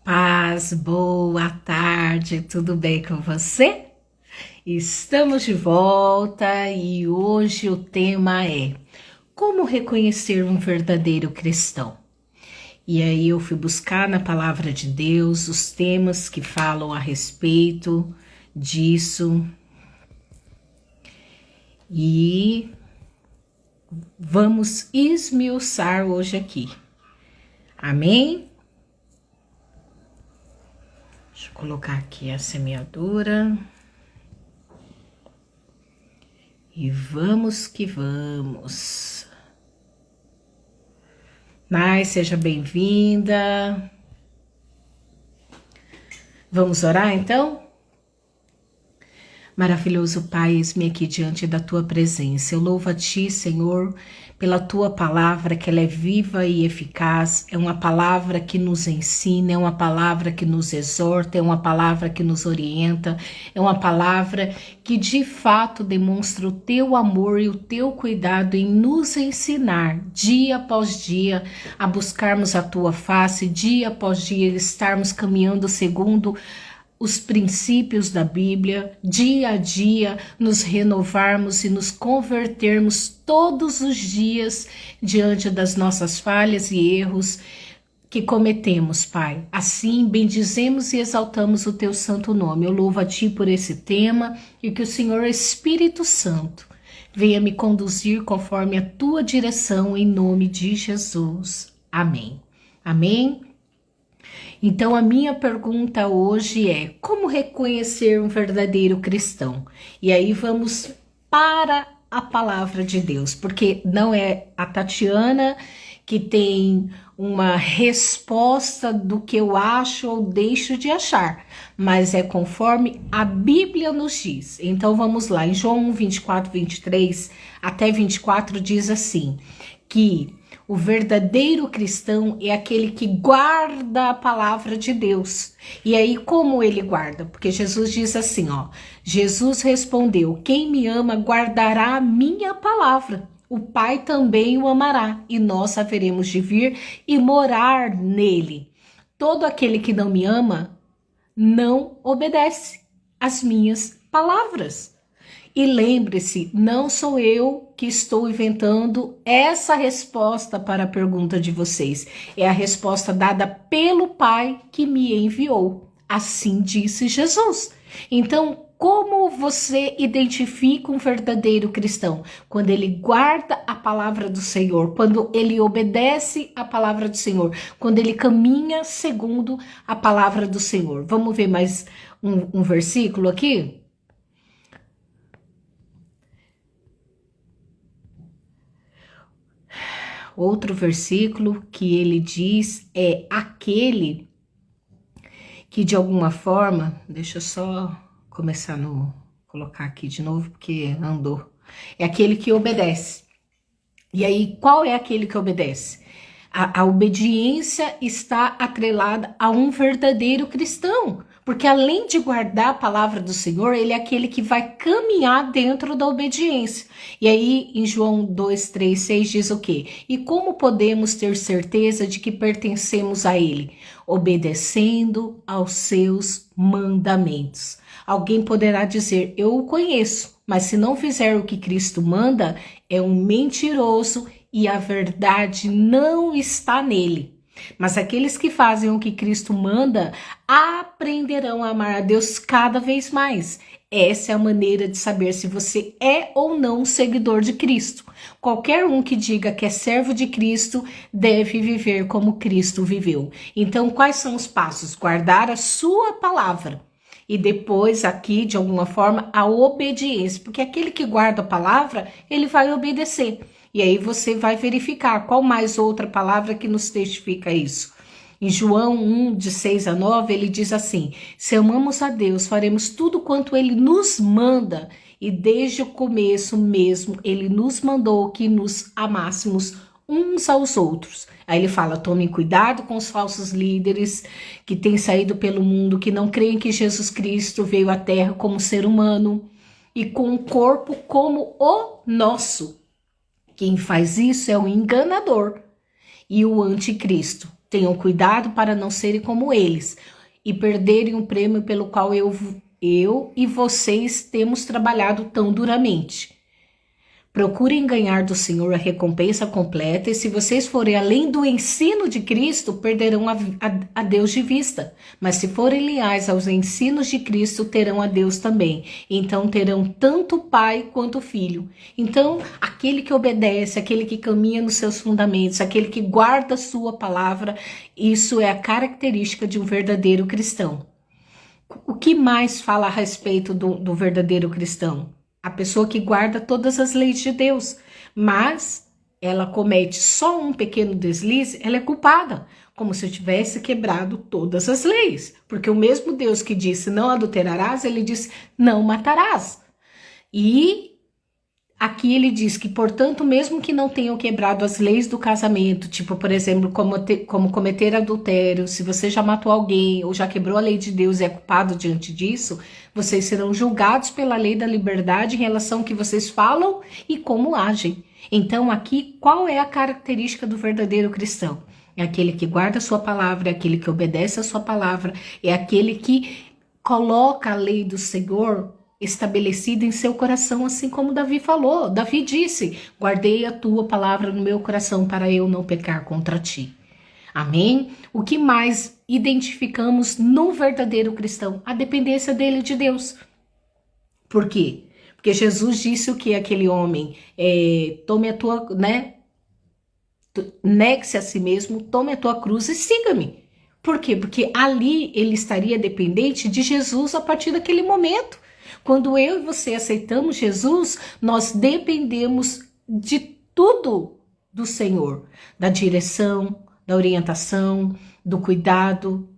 Paz, boa tarde, tudo bem com você? Estamos de volta e hoje o tema é como reconhecer um verdadeiro cristão. E aí eu fui buscar na palavra de Deus os temas que falam a respeito disso e vamos esmiuçar hoje aqui. Amém? Deixa eu colocar aqui a semeadura. E vamos que vamos. Nai, seja bem-vinda. Vamos orar então? Maravilhoso Pai, eis-me aqui diante da Tua presença. Eu louvo a Ti, Senhor, pela Tua palavra, que ela é viva e eficaz. É uma palavra que nos ensina, é uma palavra que nos exorta, é uma palavra que nos orienta, é uma palavra que de fato demonstra o Teu amor e o Teu cuidado em nos ensinar, dia após dia, a buscarmos a Tua face, dia após dia, estarmos caminhando segundo os princípios da Bíblia, dia a dia nos renovarmos e nos convertermos todos os dias diante das nossas falhas e erros que cometemos, Pai. Assim, bendizemos e exaltamos o Teu santo nome. Eu louvo a Ti por esse tema e que o Senhor Espírito Santo venha me conduzir conforme a Tua direção em nome de Jesus. Amém. Amém. Então a minha pergunta hoje é: como reconhecer um verdadeiro cristão? E aí vamos para a palavra de Deus, porque não é a Tatiana que tem uma resposta do que eu acho ou deixo de achar, mas é conforme a Bíblia nos diz. Então vamos lá, em João 24, 23 até 24 diz assim, que o verdadeiro cristão é aquele que guarda a palavra de Deus. E aí como ele guarda? Porque Jesus diz assim, ó. Jesus respondeu, quem me ama guardará a minha palavra. O Pai também o amará e nós haveremos de vir e morar nele. Todo aquele que não me ama não obedece às minhas palavras. E lembre-se, não sou eu que estou inventando essa resposta para a pergunta de vocês. É a resposta dada pelo Pai que me enviou. Assim disse Jesus. Então, como você identifica um verdadeiro cristão? Quando ele guarda a palavra do Senhor, quando ele obedece a palavra do Senhor, quando ele caminha segundo a palavra do Senhor. Vamos ver mais um versículo aqui? Outro versículo que ele diz é aquele que de alguma forma, deixa eu só começar colocar aqui de novo porque andou, é aquele que obedece. E aí qual é aquele que obedece? A obediência está atrelada a um verdadeiro cristão, porque além de guardar a palavra do Senhor, ele é aquele que vai caminhar dentro da obediência. E aí em João 2, 3, 6 diz o quê? E como podemos ter certeza de que pertencemos a ele? Obedecendo aos seus mandamentos. Alguém poderá dizer, eu o conheço, mas se não fizer o que Cristo manda, é um mentiroso e a verdade não está nele. Mas aqueles que fazem o que Cristo manda aprenderão a amar a Deus cada vez mais. Essa é a maneira de saber se você é ou não um seguidor de Cristo. Qualquer um que diga que é servo de Cristo deve viver como Cristo viveu. Então, quais são os passos? Guardar a sua palavra. E depois aqui, de alguma forma, a obediência. Porque aquele que guarda a palavra, ele vai obedecer. E aí você vai verificar qual mais outra palavra que nos testifica isso. Em João 1, de 6 a 9, ele diz assim, se amamos a Deus, faremos tudo quanto ele nos manda. E desde o começo mesmo, ele nos mandou que nos amássemos uns aos outros. Aí ele fala, tomem cuidado com os falsos líderes que têm saído pelo mundo, que não creem que Jesus Cristo veio à Terra como ser humano e com um corpo como o nosso. Quem faz isso é o enganador e o anticristo. Tenham cuidado para não serem como eles e perderem o prêmio pelo qual eu e vocês temos trabalhado tão duramente. Procurem ganhar do Senhor a recompensa completa, e se vocês forem além do ensino de Cristo, perderão a Deus de vista. Mas se forem leais aos ensinos de Cristo, terão a Deus também. Então terão tanto o Pai quanto o Filho. Então, aquele que obedece, aquele que caminha nos seus fundamentos, aquele que guarda a sua palavra, isso é a característica de um verdadeiro cristão. O que mais fala a respeito do verdadeiro cristão? A pessoa que guarda todas as leis de Deus, mas ela comete só um pequeno deslize, ela é culpada, como se eu tivesse quebrado todas as leis. Porque o mesmo Deus que disse não adulterarás, ele disse não matarás. E aqui ele diz que, portanto, mesmo que não tenham quebrado as leis do casamento, tipo, por exemplo, como cometer adultério, se você já matou alguém ou já quebrou a lei de Deus e é culpado diante disso, vocês serão julgados pela lei da liberdade em relação ao que vocês falam e como agem. Então, aqui, qual é a característica do verdadeiro cristão? É aquele que guarda a sua palavra, é aquele que obedece a sua palavra, é aquele que coloca a lei do Senhor estabelecida em seu coração, assim como Davi falou. Davi disse: guardei a tua palavra no meu coração para eu não pecar contra ti. Amém? O que mais identificamos no verdadeiro cristão? A dependência dele de Deus. Por quê? Porque Jesus disse o que aquele homem? Tome a tua, negue-se a si mesmo, tome a tua cruz e siga-me. Por quê? Porque ali ele estaria dependente de Jesus a partir daquele momento. Quando eu e você aceitamos Jesus, nós dependemos de tudo do Senhor, da direção, da orientação, do cuidado,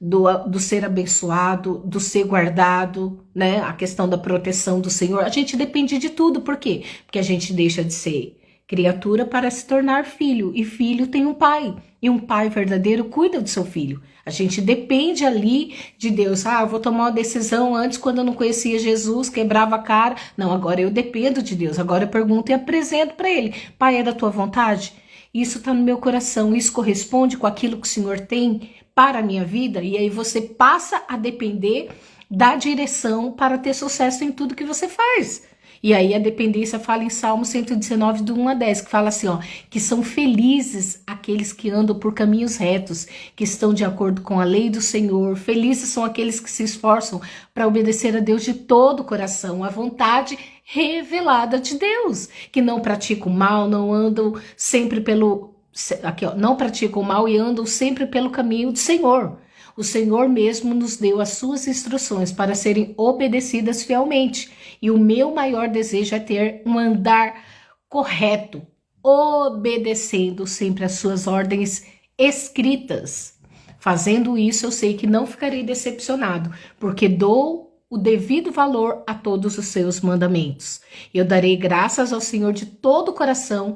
do ser abençoado, do ser guardado, né? A questão da proteção do Senhor. A gente depende de tudo. Por quê? Porque a gente deixa de ser criatura para se tornar filho. E filho tem um pai. E um pai verdadeiro cuida do seu filho. A gente depende ali de Deus. Eu vou tomar uma decisão antes, quando eu não conhecia Jesus, quebrava a cara. Não, agora eu dependo de Deus. Agora eu pergunto e apresento para ele. Pai, é da tua vontade? Isso está no meu coração. Isso corresponde com aquilo que o Senhor tem para a minha vida? E aí você passa a depender da direção para ter sucesso em tudo que você faz. E aí a dependência fala em Salmo 119, do 1 a 10, que fala assim, que são felizes aqueles que andam por caminhos retos, que estão de acordo com a lei do Senhor. Felizes são aqueles que se esforçam para obedecer a Deus de todo o coração, a vontade revelada de Deus, que não praticam mal, não andam sempre não praticam mal e andam sempre pelo caminho do Senhor. O Senhor mesmo nos deu as suas instruções para serem obedecidas fielmente. E o meu maior desejo é ter um andar correto, obedecendo sempre as suas ordens escritas. Fazendo isso, eu sei que não ficarei decepcionado, porque dou o devido valor a todos os seus mandamentos. Eu darei graças ao Senhor de todo o coração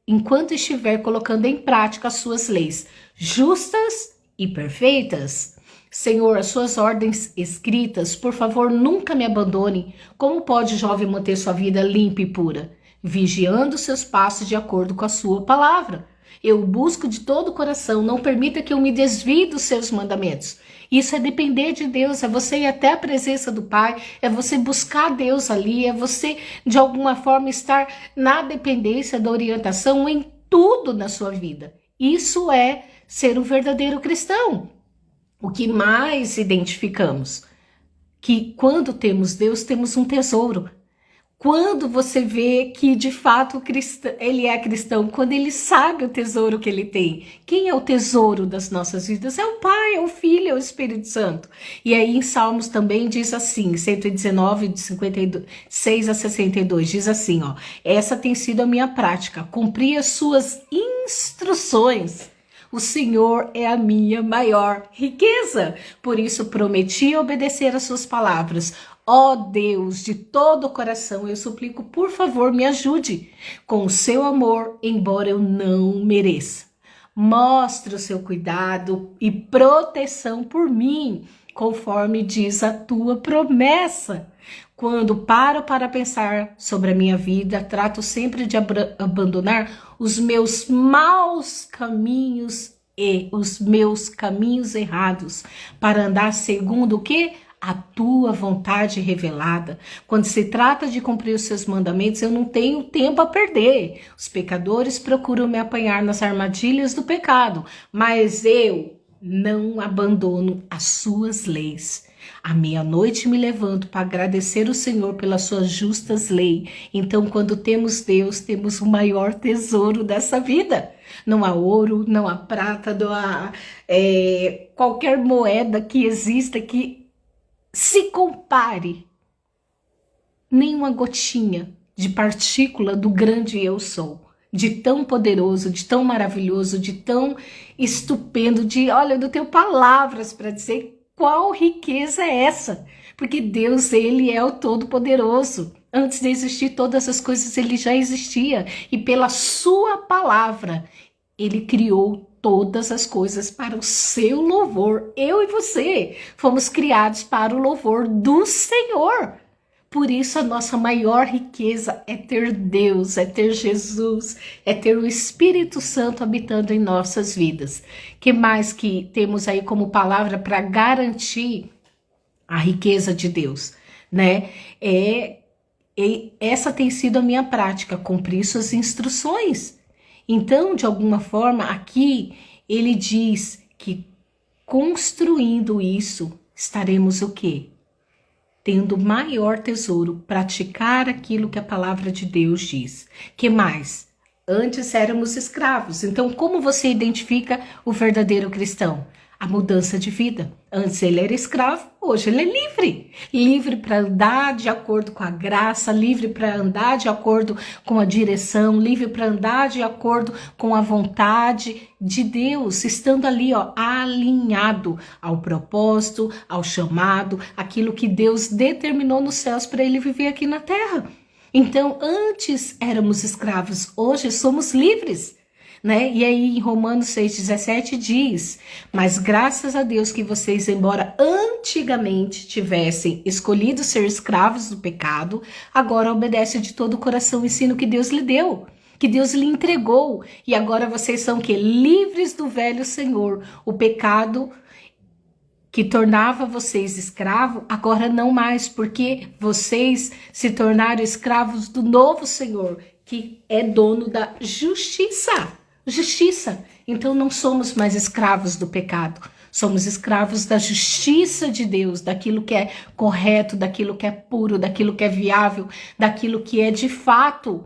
enquanto estiver colocando em prática as suas leis justas e perfeitas. Senhor, as suas ordens escritas, por favor, nunca me abandone. Como pode o jovem manter sua vida limpa e pura? Vigiando seus passos de acordo com a sua palavra. Eu busco de todo o coração, não permita que eu me desvie dos seus mandamentos. Isso é depender de Deus, é você ir até a presença do Pai, é você buscar Deus ali, é você, de alguma forma, estar na dependência da orientação em tudo na sua vida. Isso é ser um verdadeiro cristão. O que mais identificamos? Que quando temos Deus, temos um tesouro. Quando você vê que de fato ele é cristão, quando ele sabe o tesouro que ele tem. Quem é o tesouro das nossas vidas? É o Pai, é o Filho, é o Espírito Santo. E aí em Salmos também diz assim, 119, de 56 a 62, diz assim, essa tem sido a minha prática, cumprir as suas instruções. O Senhor é a minha maior riqueza. Por isso prometi obedecer às suas palavras. Ó Deus, de todo o coração, eu suplico, por favor, me ajude com o seu amor, embora eu não mereça. Mostre o seu cuidado e proteção por mim, conforme diz a tua promessa. Quando paro para pensar sobre a minha vida, trato sempre de abandonar os meus maus caminhos e os meus caminhos errados, para andar segundo o quê? A tua vontade revelada. Quando se trata de cumprir os seus mandamentos, eu não tenho tempo a perder. Os pecadores procuram me apanhar nas armadilhas do pecado, mas eu não abandono as suas leis. À meia-noite me levanto para agradecer o Senhor pelas suas justas leis. Então, quando temos Deus, temos o maior tesouro dessa vida. Não há ouro, não há prata, não há qualquer moeda que exista que se compare nem uma gotinha de partícula do grande eu sou, de tão poderoso, de tão maravilhoso, de tão estupendo, olha, eu não tenho palavras para dizer qual riqueza é essa, porque Deus, ele é o Todo-Poderoso. Antes de existir todas as coisas, ele já existia, e pela sua palavra, ele criou todas as coisas para o seu louvor. Eu e você fomos criados para o louvor do Senhor. Por isso a nossa maior riqueza é ter Deus, é ter Jesus, é ter o Espírito Santo habitando em nossas vidas. Que mais que temos aí como palavra para garantir a riqueza de Deus, né? Essa tem sido a minha prática, cumprir suas instruções. Então, de alguma forma, aqui ele diz que construindo isso, estaremos o quê? Tendo maior tesouro, praticar aquilo que a palavra de Deus diz. Que mais? Antes éramos escravos. Então, como você identifica o verdadeiro cristão? A mudança de vida. Antes ele era escravo, hoje ele é livre. Livre para andar de acordo com a graça, livre para andar de acordo com a direção, livre para andar de acordo com a vontade de Deus, estando ali, ó, alinhado ao propósito, ao chamado, aquilo que Deus determinou nos céus para ele viver aqui na terra. Então, antes éramos escravos, hoje somos livres. Né? E aí em Romanos 6,17 diz: mas graças a Deus que vocês, embora antigamente tivessem escolhido ser escravos do pecado, agora obedecem de todo o coração o ensino que Deus lhe deu, que Deus lhe entregou, e agora vocês são que livres do velho Senhor, o pecado que tornava vocês escravos, agora não mais, porque vocês se tornaram escravos do novo Senhor, que é dono da justiça. Justiça. Então não somos mais escravos do pecado, somos escravos da justiça de Deus, daquilo que é correto, daquilo que é puro, daquilo que é viável, daquilo que é de fato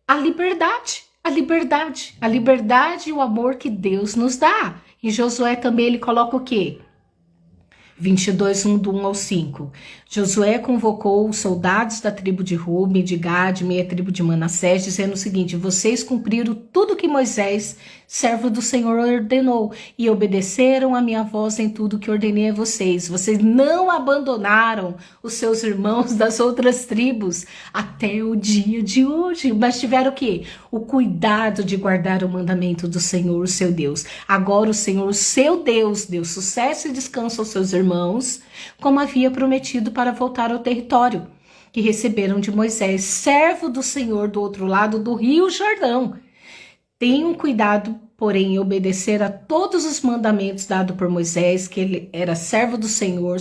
a liberdade e o amor que Deus nos dá. E Josué também ele coloca o quê? 22, 1 do 1 ao 5. Josué convocou os soldados da tribo de Ruben, de Gade, meia tribo de Manassés, dizendo o seguinte: vocês cumpriram tudo que Moisés, servo do Senhor, ordenou, e obedeceram a minha voz em tudo que ordenei a vocês. Vocês não abandonaram os seus irmãos das outras tribos até o dia de hoje, mas tiveram o quê? O cuidado de guardar o mandamento do Senhor, o seu Deus. Agora o Senhor, o seu Deus, deu sucesso e descanso aos seus irmãos, como havia prometido, para voltar ao território que receberam de Moisés, servo do Senhor, do outro lado do rio Jordão. Tenham cuidado, porém, em obedecer a todos os mandamentos dados por Moisés, que ele era servo do Senhor,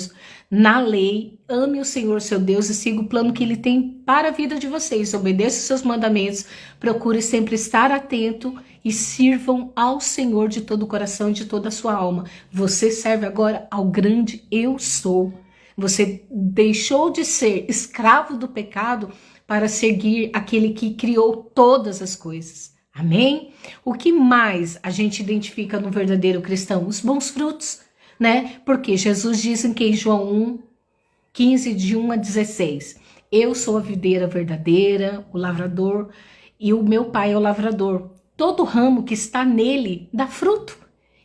na lei. Ame o Senhor, seu Deus, e siga o plano que ele tem para a vida de vocês. Obedeça os seus mandamentos, procure sempre estar atento e sirvam ao Senhor de todo o coração e de toda a sua alma. Você serve agora ao grande eu sou. Você deixou de ser escravo do pecado para seguir aquele que criou todas as coisas. Amém? O que mais a gente identifica no verdadeiro cristão? Os bons frutos, né? Porque Jesus diz em João 1, 15, de 1 a 16. Eu sou a videira verdadeira, o lavrador, e o meu pai é o lavrador. Todo ramo que está nele dá fruto.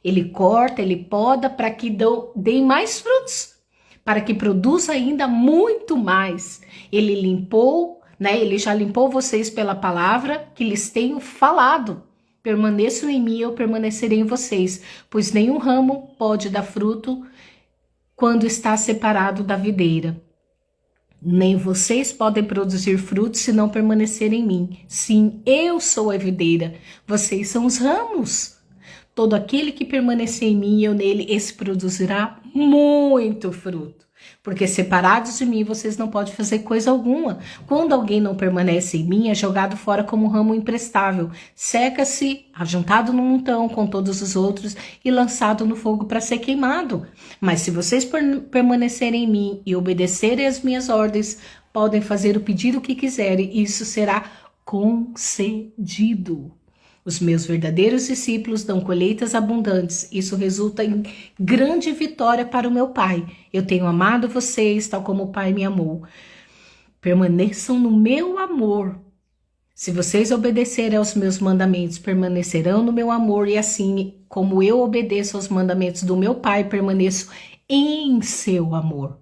Ele corta, ele poda para que dê mais frutos, para que produza ainda muito mais. Ele limpou, né? Ele já limpou vocês pela palavra que lhes tenho falado. Permaneçam em mim, eu permanecerei em vocês, pois nenhum ramo pode dar fruto quando está separado da videira. Nem vocês podem produzir frutos se não permanecerem em mim. Sim, eu sou a videira, vocês são os ramos. Todo aquele que permanecer em mim e eu nele, esse produzirá muito fruto. Porque separados de mim, vocês não podem fazer coisa alguma. Quando alguém não permanece em mim, é jogado fora como um ramo imprestável. Seca-se, ajuntado num montão com todos os outros e lançado no fogo para ser queimado. Mas se vocês permanecerem em mim e obedecerem às minhas ordens, podem fazer o pedido que quiserem e isso será concedido. Os meus verdadeiros discípulos dão colheitas abundantes. Isso resulta em grande vitória para o meu Pai. Eu tenho amado vocês, tal como o Pai me amou. Permaneçam no meu amor. Se vocês obedecerem aos meus mandamentos, permanecerão no meu amor. E assim como eu obedeço aos mandamentos do meu Pai, permaneço em seu amor.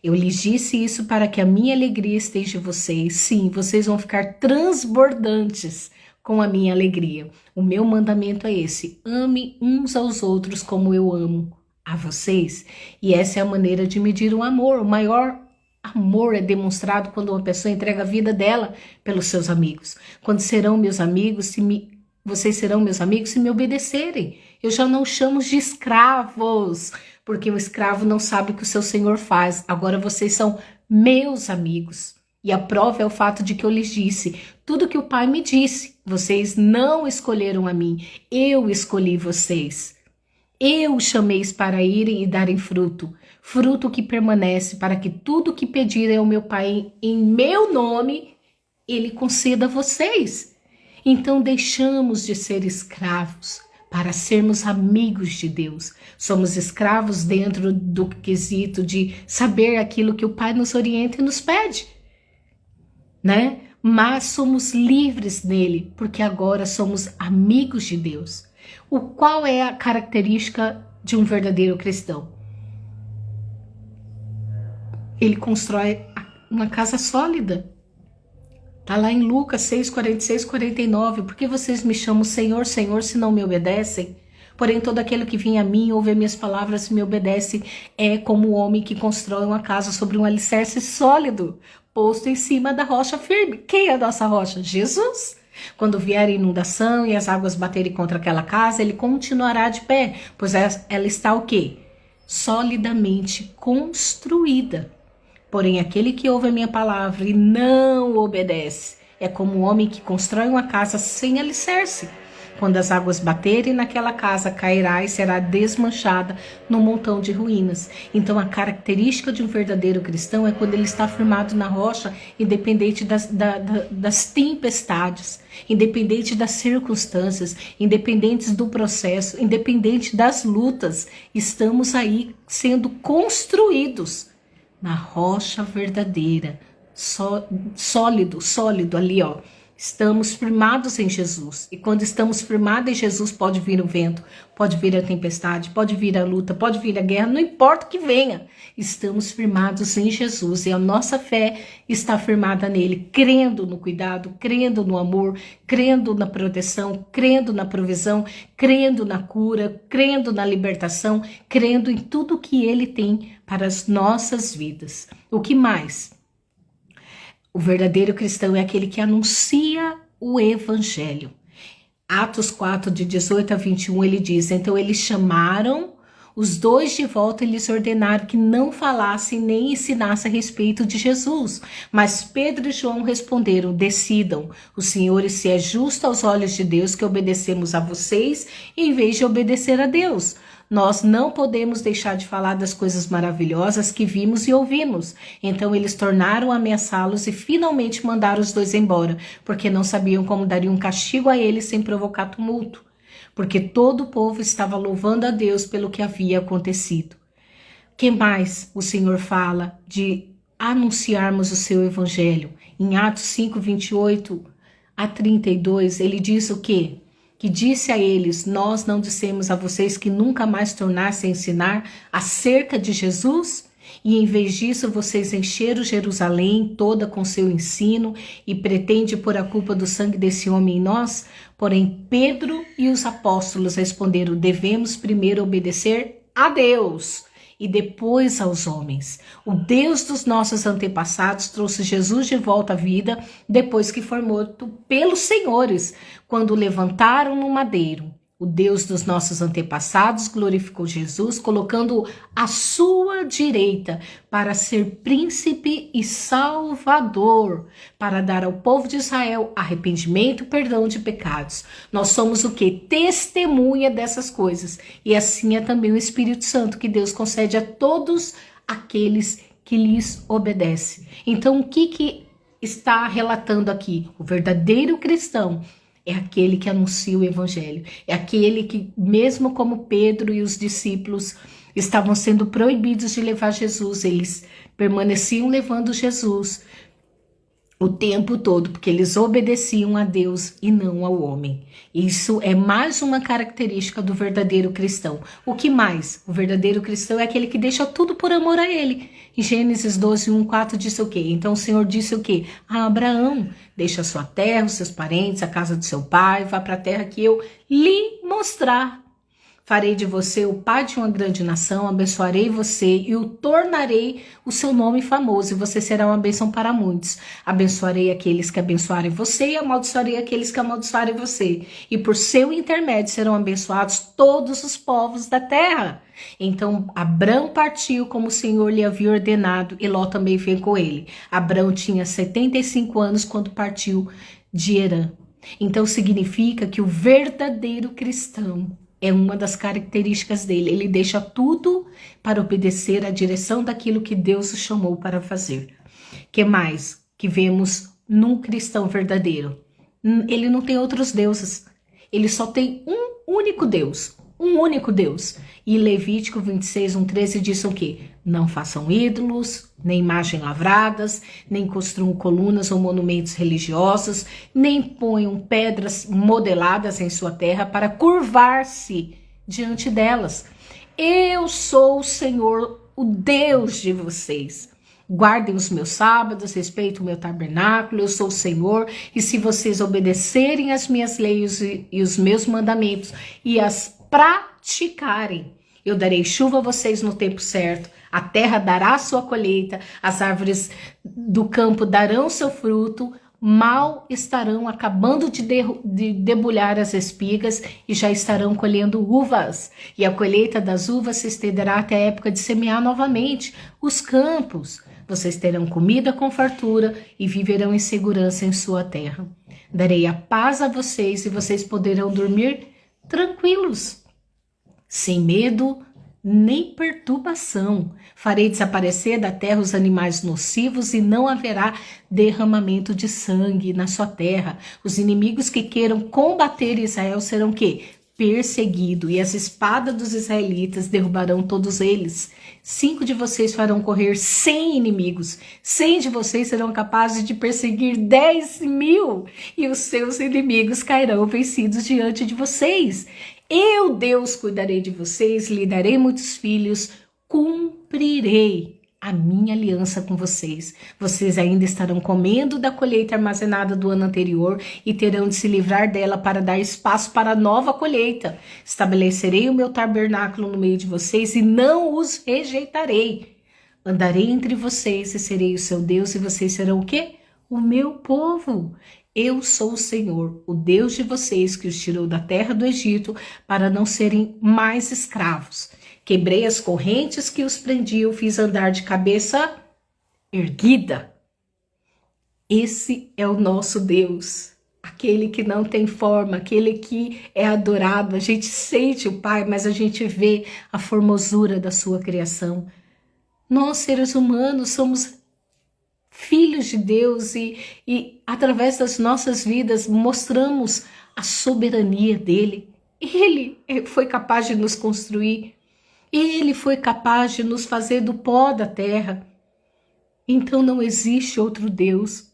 Eu lhes disse isso para que a minha alegria esteja em vocês. Sim, vocês vão ficar transbordantes com a minha alegria. O meu mandamento é esse: ame uns aos outros como eu amo a vocês. E essa é a maneira de medir o amor. O maior amor é demonstrado quando uma pessoa entrega a vida dela pelos seus amigos. Quando serão meus amigos, vocês serão meus amigos se me obedecerem. Eu já não chamo de escravos, porque o escravo não sabe o que o seu senhor faz. Agora vocês são meus amigos. E a prova é o fato de que eu lhes disse tudo que o Pai me disse. Vocês não escolheram a mim, eu escolhi vocês. Eu chameis para irem e darem fruto, fruto que permanece, para que tudo que pedirem ao meu Pai em meu nome, Ele conceda a vocês. Então deixamos de ser escravos para sermos amigos de Deus. Somos escravos dentro do quesito de saber aquilo que o Pai nos orienta e nos pede, né? Mas somos livres nele, porque agora somos amigos de Deus. Qual é a característica de um verdadeiro cristão? Ele constrói uma casa sólida. Está lá em Lucas 6, 46, 49. Por que vocês me chamam Senhor, Senhor, se não me obedecem? Porém, todo aquele que vem a mim, ouve as minhas palavras e me obedece, é como o homem que constrói uma casa sobre um alicerce sólido, posto em cima da rocha firme. Quem é a nossa rocha? Jesus. Quando vier a inundação e as águas baterem contra aquela casa, ele continuará de pé, pois ela está o quê? Solidamente construída. Porém, aquele que ouve a minha palavra e não obedece, é como um homem que constrói uma casa sem alicerce. Quando as águas baterem naquela casa, cairá e será desmanchada num montão de ruínas. Então, a característica de um verdadeiro cristão é quando ele está firmado na rocha, independente das tempestades, independente das circunstâncias, independentes do processo, independente das lutas. Estamos aí sendo construídos na rocha verdadeira, sólido ali, ó. Estamos firmados em Jesus. E quando estamos firmados em Jesus, pode vir o vento, pode vir a tempestade, pode vir a luta, pode vir a guerra, não importa o que venha. Estamos firmados em Jesus e a nossa fé está firmada nele, crendo no cuidado, crendo no amor, crendo na proteção, crendo na provisão, crendo na cura, crendo na libertação, crendo em tudo que ele tem para as nossas vidas. O que mais? O verdadeiro cristão é aquele que anuncia o evangelho. Atos 4, de 18 a 21, ele diz: então eles chamaram os dois de volta e lhes ordenaram que não falassem nem ensinassem a respeito de Jesus. Mas Pedro e João responderam: decidam, o Senhor, se é justo aos olhos de Deus que obedecemos a vocês em vez de obedecer a Deus. Nós não podemos deixar de falar das coisas maravilhosas que vimos e ouvimos. Então eles tornaram a ameaçá-los e finalmente mandaram os dois embora, porque não sabiam como dariam um castigo a eles sem provocar tumulto. Porque todo o povo estava louvando a Deus pelo que havia acontecido. Que mais o Senhor fala de anunciarmos o seu evangelho? Em Atos 5, 28 a 32, ele diz o quê? Que disse a eles: nós não dissemos a vocês que nunca mais tornassem a ensinar acerca de Jesus? E em vez disso, vocês encheram Jerusalém toda com seu ensino e pretende pôr a culpa do sangue desse homem em nós? Porém, Pedro e os apóstolos responderam: devemos primeiro obedecer a Deus e depois aos homens. O Deus dos nossos antepassados trouxe Jesus de volta à vida depois que foi morto pelos senhores, quando o levantaram no madeiro. O Deus dos nossos antepassados glorificou Jesus, colocando-o à sua direita para ser príncipe e salvador, para dar ao povo de Israel arrependimento e perdão de pecados. Nós somos o quê? Testemunha dessas coisas. E assim é também o Espírito Santo que Deus concede a todos aqueles que lhes obedecem. Então, o que está relatando aqui? O verdadeiro cristão é aquele que anuncia o evangelho. É aquele que, mesmo como Pedro e os discípulos estavam sendo proibidos de levar Jesus, eles permaneciam levando Jesus o tempo todo, porque eles obedeciam a Deus e não ao homem. Isso é mais uma característica do verdadeiro cristão. O que mais? O verdadeiro cristão é aquele que deixa tudo por amor a ele. Em Gênesis 12, 1, 4 disse o quê? Então o Senhor disse o quê? A Abraão, deixa a sua terra, os seus parentes, a casa do seu pai, vá para a terra que eu lhe mostrar. Farei de você o pai de uma grande nação, abençoarei você e o tornarei o seu nome famoso, e você será uma bênção para muitos. Abençoarei aqueles que abençoarem você e amaldiçoarei aqueles que amaldiçoarem você. E por seu intermédio serão abençoados todos os povos da terra. Então Abrão partiu como o Senhor lhe havia ordenado, e Ló também veio com ele. Abrão tinha 75 anos quando partiu de Herã. Então significa que o verdadeiro cristão é uma das características dele. Ele deixa tudo para obedecer à direção daquilo que Deus o chamou para fazer. Que mais que vemos num cristão verdadeiro? Ele não tem outros deuses. Ele só tem um único Deus. Um único Deus. E Levítico 26, 1,13 diz o quê? Não façam ídolos, nem imagens lavradas, nem construam colunas ou monumentos religiosos, nem ponham pedras modeladas em sua terra para curvar-se diante delas. Eu sou o Senhor, o Deus de vocês. Guardem os meus sábados, respeitem o meu tabernáculo, eu sou o Senhor, e se vocês obedecerem as minhas leis e os meus mandamentos e as praticarem, eu darei chuva a vocês no tempo certo, a terra dará sua colheita, as árvores do campo darão seu fruto, mal estarão acabando de debulhar as espigas e já estarão colhendo uvas. E a colheita das uvas se estenderá até a época de semear novamente os campos. Vocês terão comida com fartura e viverão em segurança em sua terra. Darei a paz a vocês e vocês poderão dormir tranquilos, sem medo nem perturbação. Farei desaparecer da terra os animais nocivos e não haverá derramamento de sangue na sua terra. Os inimigos que queiram combater Israel serão o quê? Perseguidos, e as espadas dos israelitas derrubarão todos eles. 5 de vocês farão correr 100 inimigos. 100 de vocês serão capazes de perseguir 10.000, e os seus inimigos cairão vencidos diante de vocês. Eu, Deus, cuidarei de vocês, lhe darei muitos filhos, cumprirei a minha aliança com vocês. Vocês ainda estarão comendo da colheita armazenada do ano anterior e terão de se livrar dela para dar espaço para a nova colheita. Estabelecerei o meu tabernáculo no meio de vocês e não os rejeitarei. Andarei entre vocês e serei o seu Deus, e vocês serão o quê? O meu povo. Eu sou o Senhor, o Deus de vocês, que os tirou da terra do Egito para não serem mais escravos. Quebrei as correntes que os prendiam, fiz andar de cabeça erguida. Esse é o nosso Deus, aquele que não tem forma, aquele que é adorado. A gente sente o Pai, mas a gente vê a formosura da sua criação. Nós, seres humanos, somos filhos de Deus e através das nossas vidas mostramos a soberania dele. Ele foi capaz de nos construir. Ele foi capaz de nos fazer do pó da terra. Então não existe outro Deus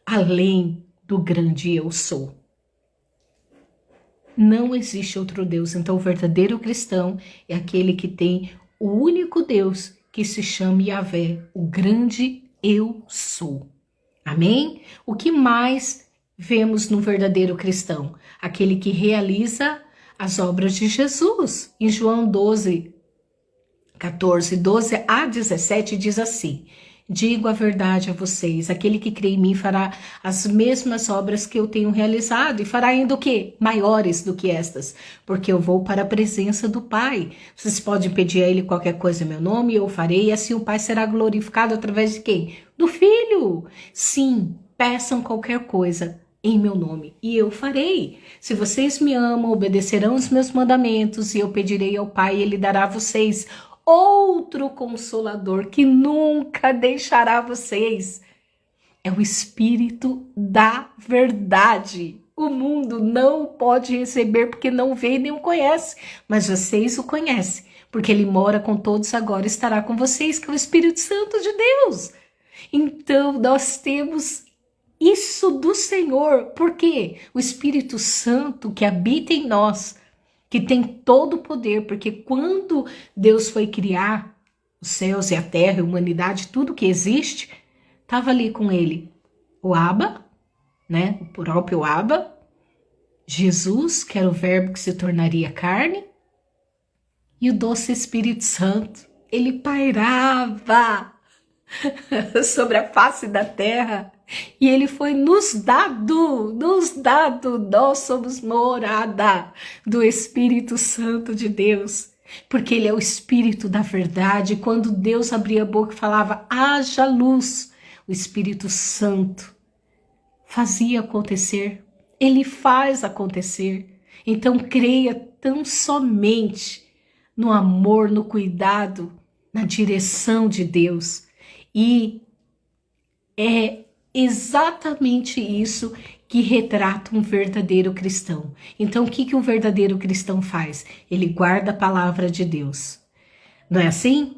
além do grande eu sou. Não existe outro Deus. Então o verdadeiro cristão é aquele que tem o único Deus que se chama Yahvé, o grande eu sou. Amém? O que mais vemos no verdadeiro cristão? Aquele que realiza as obras de Jesus. Em João 12, 14, 12 a 17 diz assim: Digo a verdade a vocês, aquele que crê em mim fará as mesmas obras que eu tenho realizado e fará ainda o quê? Maiores do que estas, porque eu vou para a presença do Pai. Vocês podem pedir a ele qualquer coisa em meu nome e eu farei, e assim o Pai será glorificado através de quem? Do Filho. Sim, peçam qualquer coisa em meu nome, e eu farei. Se vocês me amam, obedecerão os meus mandamentos, e eu pedirei ao Pai, e ele dará a vocês outro Consolador que nunca deixará vocês. É o Espírito da verdade. O mundo não o pode receber porque não vê nem o conhece, mas vocês o conhecem, porque ele mora com todos agora, estará com vocês, que é o Espírito Santo de Deus. Então, nós temos isso do Senhor, porque o Espírito Santo que habita em nós, que tem todo o poder, porque quando Deus foi criar os céus e a terra, a humanidade, tudo que existe, estava ali com ele. O Abba, né? O próprio Abba, Jesus, que era o verbo que se tornaria carne, e o doce Espírito Santo. Ele pairava sobre a face da terra, e ele foi nos dado, nós somos morada do Espírito Santo de Deus, porque ele é o Espírito da verdade. Quando Deus abria a boca e falava, haja luz, o Espírito Santo fazia acontecer, ele faz acontecer. Então creia tão somente no amor, no cuidado, na direção de Deus, e é exatamente isso que retrata um verdadeiro cristão. Então, o que um verdadeiro cristão faz? Ele guarda a palavra de Deus. Não é assim?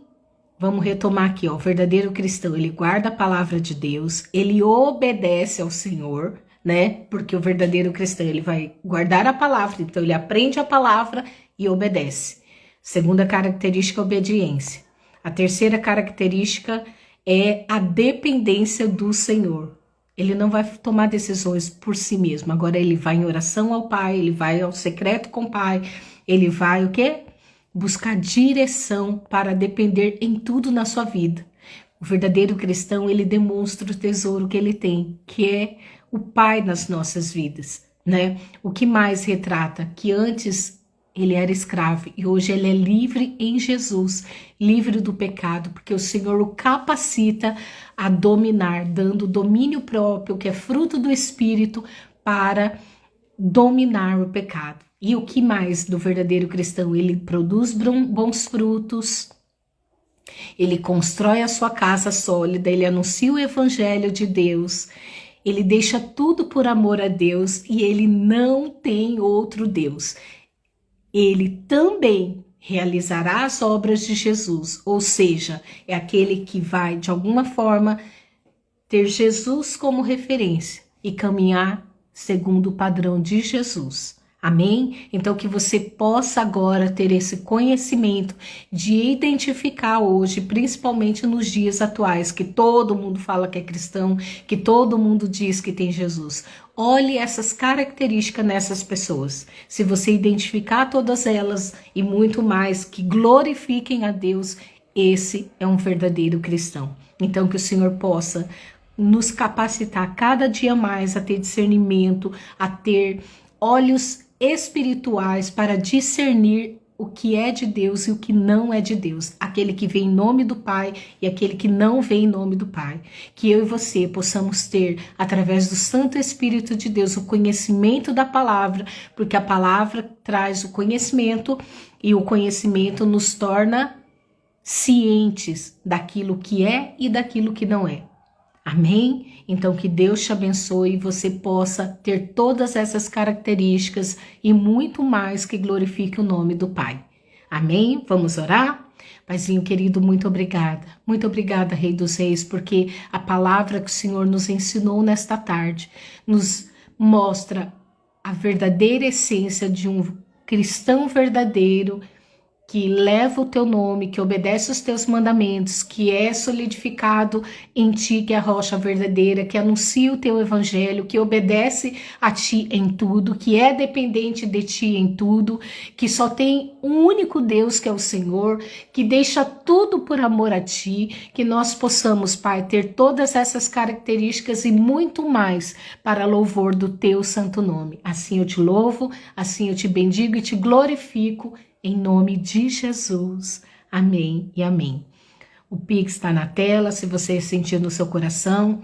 Vamos retomar aqui, ó. O verdadeiro cristão, ele guarda a palavra de Deus, ele obedece ao Senhor, né? Porque o verdadeiro cristão, ele vai guardar a palavra, então ele aprende a palavra e obedece. Segunda característica, obediência. A terceira característica é a dependência do Senhor. Ele não vai tomar decisões por si mesmo. Agora ele vai em oração ao Pai, ele vai ao secreto com o Pai, ele vai o quê? Buscar direção para depender em tudo na sua vida. O verdadeiro cristão, ele demonstra o tesouro que ele tem, que é o Pai nas nossas vidas, né? O que mais retrata? Que antes ele era escravo e hoje ele é livre em Jesus, livre do pecado, porque o Senhor o capacita a dominar, dando domínio próprio, que é fruto do Espírito, para dominar o pecado. E o que mais do verdadeiro cristão? Ele produz bons frutos, ele constrói a sua casa sólida, ele anuncia o evangelho de Deus, ele deixa tudo por amor a Deus e ele não tem outro Deus. Ele também realizará as obras de Jesus, ou seja, é aquele que vai, de alguma forma, ter Jesus como referência e caminhar segundo o padrão de Jesus. Amém? Então que você possa agora ter esse conhecimento de identificar hoje, principalmente nos dias atuais, que todo mundo fala que é cristão, que todo mundo diz que tem Jesus. Olhe essas características nessas pessoas. Se você identificar todas elas e muito mais que glorifiquem a Deus, esse é um verdadeiro cristão. Então que o Senhor possa nos capacitar cada dia mais a ter discernimento, a ter olhos espirituais para discernir o que é de Deus e o que não é de Deus, aquele que vem em nome do Pai e aquele que não vem em nome do Pai. Que eu e você possamos ter, através do Santo Espírito de Deus, o conhecimento da palavra, porque a palavra traz o conhecimento e o conhecimento nos torna cientes daquilo que é e daquilo que não é. Amém? Então que Deus te abençoe e você possa ter todas essas características e muito mais que glorifique o nome do Pai. Amém? Vamos orar? Paizinho querido, muito obrigada. Muito obrigada, Rei dos Reis, porque a palavra que o Senhor nos ensinou nesta tarde nos mostra a verdadeira essência de um cristão verdadeiro que leva o teu nome, que obedece os teus mandamentos, que é solidificado em ti, que é a rocha verdadeira, que anuncia o teu evangelho, que obedece a ti em tudo, que é dependente de ti em tudo, que só tem um único Deus, que é o Senhor, que deixa tudo por amor a ti, que nós possamos, Pai, ter todas essas características e muito mais para louvor do teu santo nome. Assim eu te louvo, assim eu te bendigo e te glorifico, em nome de Jesus. Amém e amém. O Pix está na tela, se você sentir no seu coração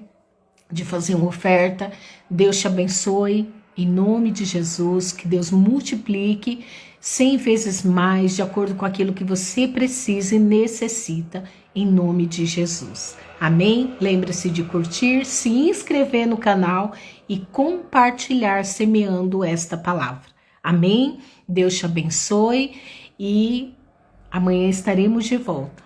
de fazer uma oferta, Deus te abençoe, em nome de Jesus, que Deus multiplique 100 vezes mais, de acordo com aquilo que você precisa e necessita, em nome de Jesus. Amém? Lembre-se de curtir, se inscrever no canal e compartilhar semeando esta palavra. Amém? Deus te abençoe e amanhã estaremos de volta.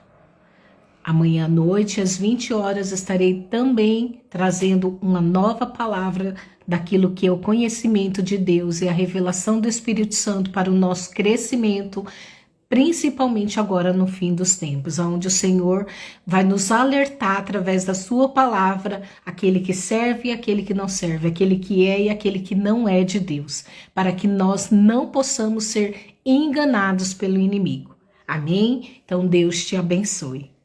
Amanhã à noite, às 20 horas, estarei também trazendo uma nova palavra daquilo que é o conhecimento de Deus e a revelação do Espírito Santo para o nosso crescimento, principalmente agora no fim dos tempos, onde o Senhor vai nos alertar através da sua palavra, aquele que serve e aquele que não serve, aquele que é e aquele que não é de Deus, para que nós não possamos ser enganados pelo inimigo. Amém? Então Deus te abençoe.